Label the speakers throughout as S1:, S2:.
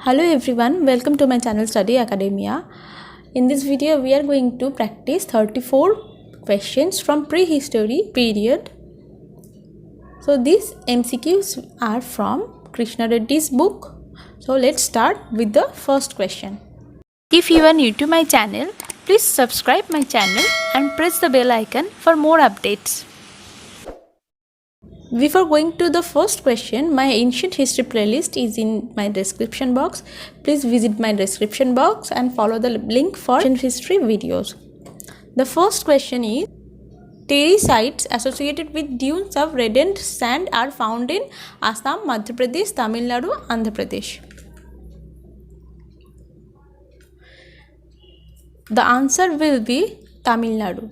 S1: Hello everyone, welcome to my channel Study Academia. In this video we are going to practice 34 questions from prehistory period. So these MCQs are from Krishna Reddy's book. So let's start with the first question. If you are new to my channel, please subscribe my channel and press the bell icon for more updates. Before going to the first question, my ancient history playlist is in my description box. Please visit my description box and follow the link for ancient history videos. The first question is, Terry sites associated with dunes of reddened sand are found in Assam, Madhya Pradesh, Tamil Nadu, Andhra Pradesh. The answer will be Tamil Nadu.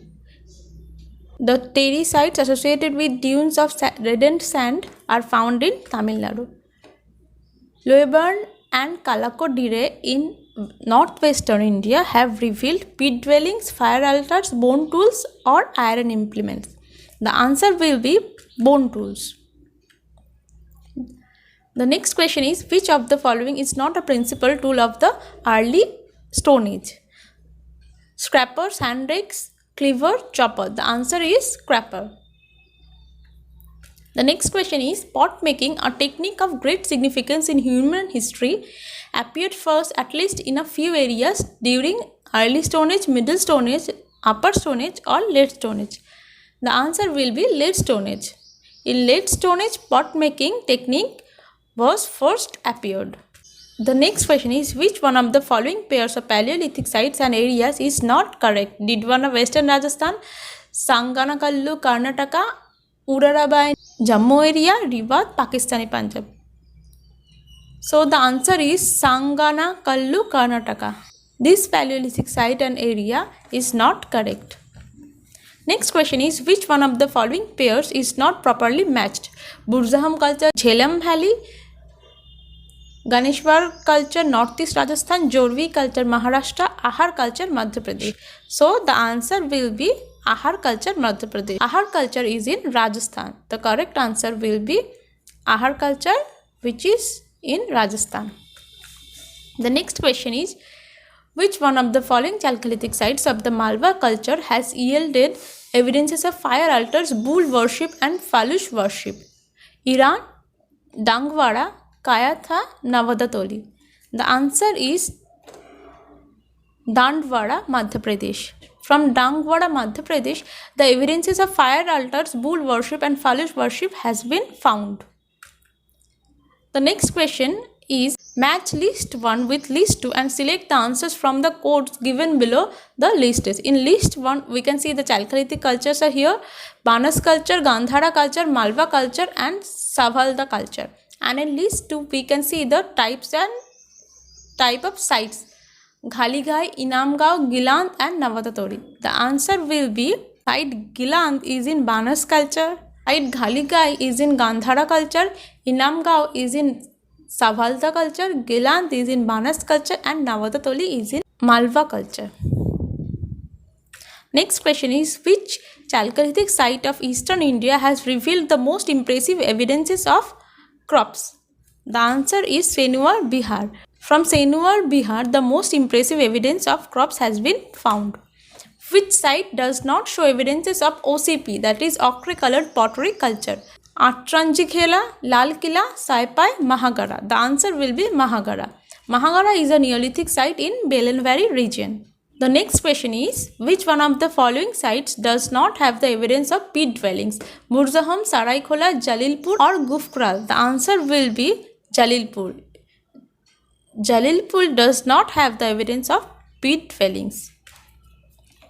S1: The Terry sites associated with dunes of reddened sand are found in Tamil Nadu. Loeburn and Kalakodire in northwestern India have revealed pit dwellings, fire altars, bone tools or iron implements. The answer will be bone tools. The next question is, which of the following is not a principal tool of the early Stone Age? Scraper, sand rakes, cleaver, chopper. The answer is scraper. The next question is, pot making, a technique of great significance in human history, appeared first at least in a few areas during early Stone Age, middle Stone Age, upper Stone Age or late Stone Age. The answer will be late Stone Age. In late Stone Age, pot making technique was first appeared. The next question is, which one of the following pairs of Paleolithic sites and areas is not correct? Didwana, Western Rajasthan, Sanganakallu, Karnataka, Urarabai, Jammu area, Rivat, Pakistani Punjab. So the answer is Sanganakallu, Karnataka. This Paleolithic site and area is not correct. Next question is, which one of the following pairs is not properly matched? Burzaham culture, Jhelum Valley, Ganeshwar culture, Northeast Rajasthan, Jorvi culture, Maharashtra, Ahar culture, Madhya Pradesh. So the answer will be Ahar culture, Madhya Pradesh. Ahar culture is in Rajasthan. The correct answer will be Ahar culture, which is in Rajasthan. The next question is, which one of the following Chalcolithic sites of the Malwa culture has yielded evidences of fire altars, bull worship and Falush worship? Iran, Dangwara, Kayatha, Navadatoli. The answer is Dandwara, Madhya Pradesh. From Dangwara, Madhya Pradesh, the evidences of fire altars, bull worship and Falush worship has been found. The next question is, match list 1 with list 2 and select the answers from the codes given below the list. In list 1, we can see the Chalcolithic cultures are here, Banas culture, Gandhara culture, Malwa culture and Savalda culture. And in list 2, we can see the types and type of sites, Ghaligai, Inamgao, Giland and Navadatoli. The answer will be site Giland is in Banas culture, site Ghaligai is in Gandhara culture, Inamgao is in Savalda culture, Giland is in Banas culture and Navadatoli is in Malwa culture. Next question is, which Chalcolithic site of eastern India has revealed the most impressive evidences of crops? The answer is Senuar, Bihar. From Senuar, Bihar, the most impressive evidence of crops has been found. Which site does not show evidences of OCP, that is ochre colored pottery culture? Atranji Khela, Lal Kila, Saipai, Mahagara. The answer will be Mahagara. Mahagara is a Neolithic site in Belanvari region. The next question is, which one of the following sites does not have the evidence of pit dwellings? Burzaham, Saraikhola, Jalilpur or Gufkral? The answer will be Jalilpur. Jalilpur does not have the evidence of pit dwellings.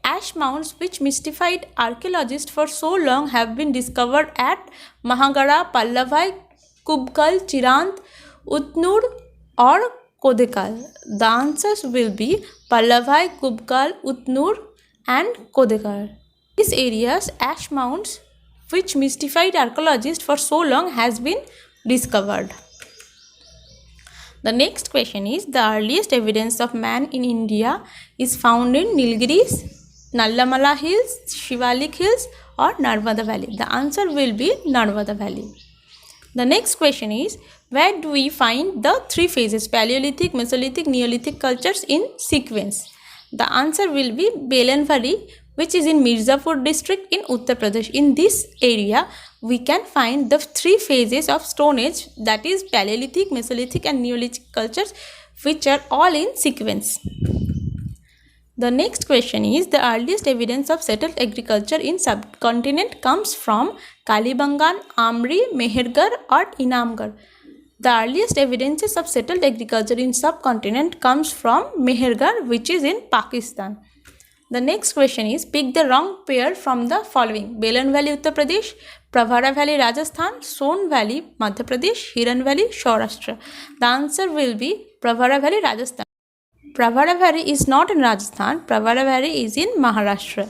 S1: Ash mounds which mystified archaeologists for so long have been discovered at Mahagara, Pallavai, Kubkal, Chirant, Utnur or Kodekal. The answers will be Pallavai, Kubkal, Utnur and Kodekal. These areas, ash mounds which mystified archaeologists for so long has been discovered. The next question is, the earliest evidence of man in India is found in Nilgiris, Nallamala Hills, Shivalik Hills or Narmada Valley. The answer will be Narmada Valley. The next question is, Where do we find the three phases Paleolithic, Mesolithic, Neolithic cultures in sequence? The answer will be Belan Valley, which is in Mirzapur district in Uttar Pradesh. In this area, we can find the three phases of Stone Age, that is Paleolithic, Mesolithic and Neolithic cultures, which are all in sequence. The next question is, the earliest evidence of settled agriculture in subcontinent comes from Kalibangan, Amri, Mehergarh or Inamgarh. The earliest evidences of settled agriculture in subcontinent comes from Mehergarh, which is in Pakistan. The next question is, pick the wrong pair from the following: Belan Valley, Uttar Pradesh; Pravara Valley, Rajasthan; Son Valley, Madhya Pradesh; Hiran Valley, Saurashtra. The answer will be Pravara Valley, Rajasthan. Pravara Valley is not in Rajasthan. Pravara Valley is in Maharashtra.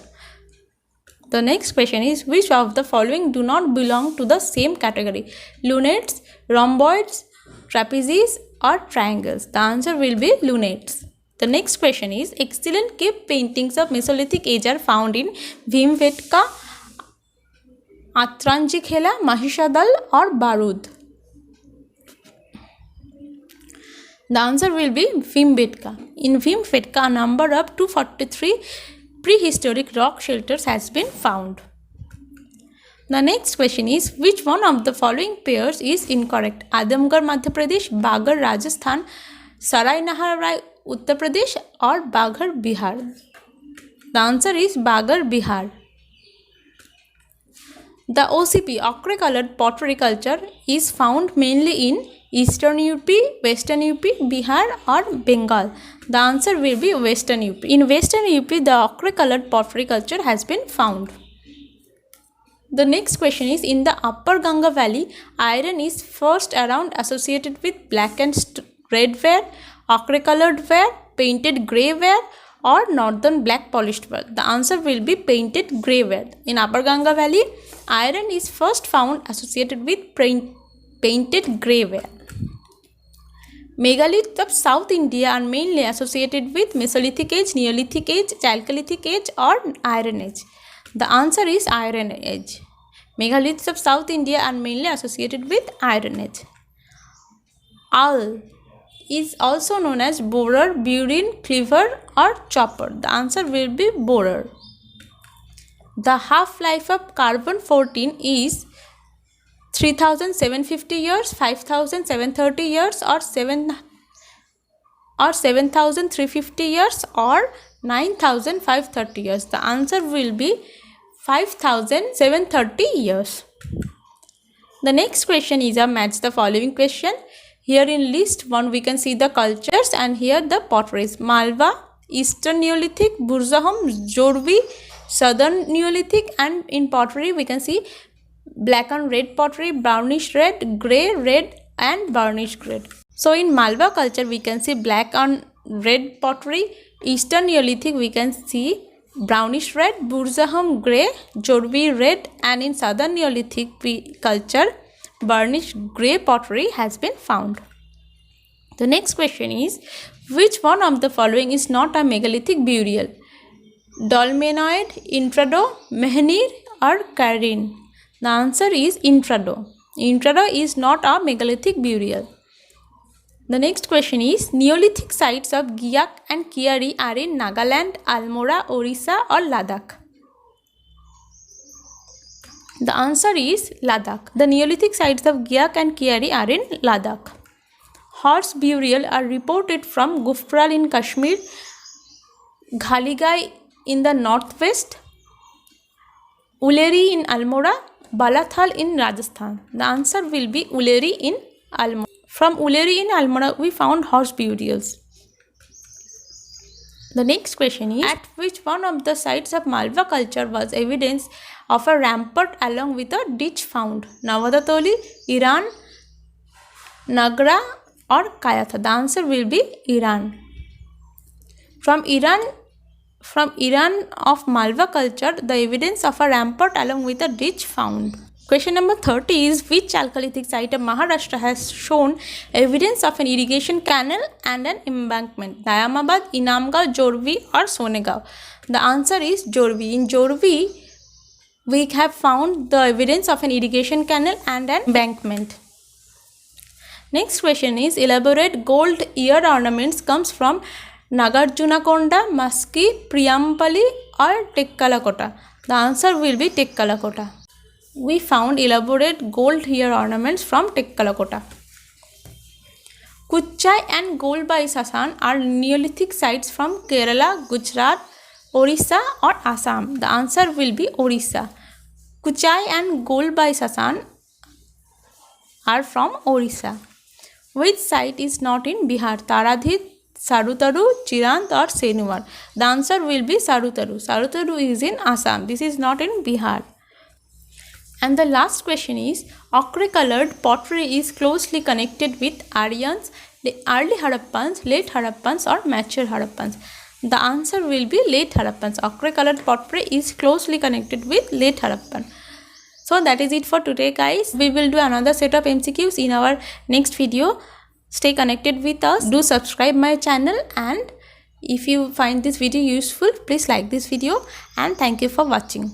S1: The next question is, which of the following do not belong to the same category? Lunates, rhomboids, trapezies or triangles? The answer will be lunates. The next question is, excellent cave paintings of Mesolithic age are found in Bhimbetka, Atranji Khela, Mahishadal or Barud? The answer will be Bhimbetka. In Bhimbetka, a number of 243 prehistoric rock shelters has been found. The next question is, which one of the following pairs is incorrect? Adamgarh, Madhya Pradesh; Baghar, Rajasthan; Sarai Nahar Rai, Uttar Pradesh or Baghar, Bihar? The answer is Baghar, Bihar. The OCP, ochre colored pottery culture, is found mainly in Eastern UP, Western UP, Bihar or Bengal. The answer will be Western UP. In Western UP, the ochre colored pottery culture has been found. The next question is, in the Upper Ganga Valley, iron is first around associated with black and red ware, ochre colored ware, painted grey ware or northern black polished ware? The answer will be painted grey ware. In Upper Ganga Valley, iron is first found associated with painted grey ware. Megaliths of South India are mainly associated with Mesolithic age, Neolithic age, Chalcolithic age or Iron Age. The answer is Iron Age. Megaliths of South India are mainly associated with Iron Age. Owl is also known as borer, burin, cleaver or chopper. The answer will be borer. The half-life of carbon-14 is 3,750 years, 5,730 years or 7,350 years or 9,530 years. The answer will be 5,730 years. The next question is a match the following question. Here in list 1 we can see the cultures and here the potteries. Malwa, Eastern Neolithic; Burzahom, Jorvi, Southern Neolithic; and in pottery we can see black and red pottery, brownish red, grey, red and burnished red. So in Malwa culture we can see black and red pottery, Eastern Neolithic we can see brownish red, Burzahom grey, Jorvi red, and in Southern Neolithic culture burnished grey pottery has been found. The next question is, which one of the following is not a megalithic burial? Dolmenoid, Intrado, Mehnir or Karin? The answer is Intrado. Intrado is not a megalithic burial. The next question is, Neolithic sites of Gyak and Kiari are in Nagaland, Almora, Orissa or Ladakh? The answer is Ladakh. The Neolithic sites of Gyak and Kiari are in Ladakh. Horse burial are reported from Gufral in Kashmir, Ghaligai in the northwest, Uleri in Almora, Balathal in Rajasthan. The answer will be Uleri in Almora. From Uleri in Almora we found horse burials. The next question is, at which one of the sites of Malwa culture was evidence of a rampart along with a ditch found? Navadatoli, Iran, Nagra or Kayatha? The answer will be Iran. From Iran of Malwa culture, the evidence of a rampart along with a ditch found. Question number 30 is, which Chalcolithic site of Maharashtra has shown evidence of an irrigation canal and an embankment? Dayamabad, Inamgarh, Jorvi or Sonegaon? The answer is Jorvi. In Jorvi, we have found the evidence of an irrigation canal and an embankment. Next question is elaborate gold ear ornaments comes from Nagarjunakonda, Maski, Priyampali or Tekkalakota. The answer will be Tekkalakota. We found elaborate gold ear ornaments from Tekkalakota. Kuchai and Golbai Sasan are Neolithic sites from Kerala, Gujarat, Orissa or Assam. The answer will be Orissa. Kuchai and Golbai Sasan are from Orissa. Which site is not in Bihar? Taradhit, Sarutaru, Chirant or Senuar? The answer will be Sarutaru. Sarutaru is in Assam. This is not in Bihar. And the last question is, ochre colored pottery is closely connected with Aryans, the early Harappans, late Harappans or mature Harappans. The answer will be late Harappans. Ochre colored pottery is closely connected with late Harappan. So that is it for today, guys. We will do another set of MCQs in our next video. Stay connected with us. Do subscribe my channel, and if you find this video useful, please like this video, and thank you for watching.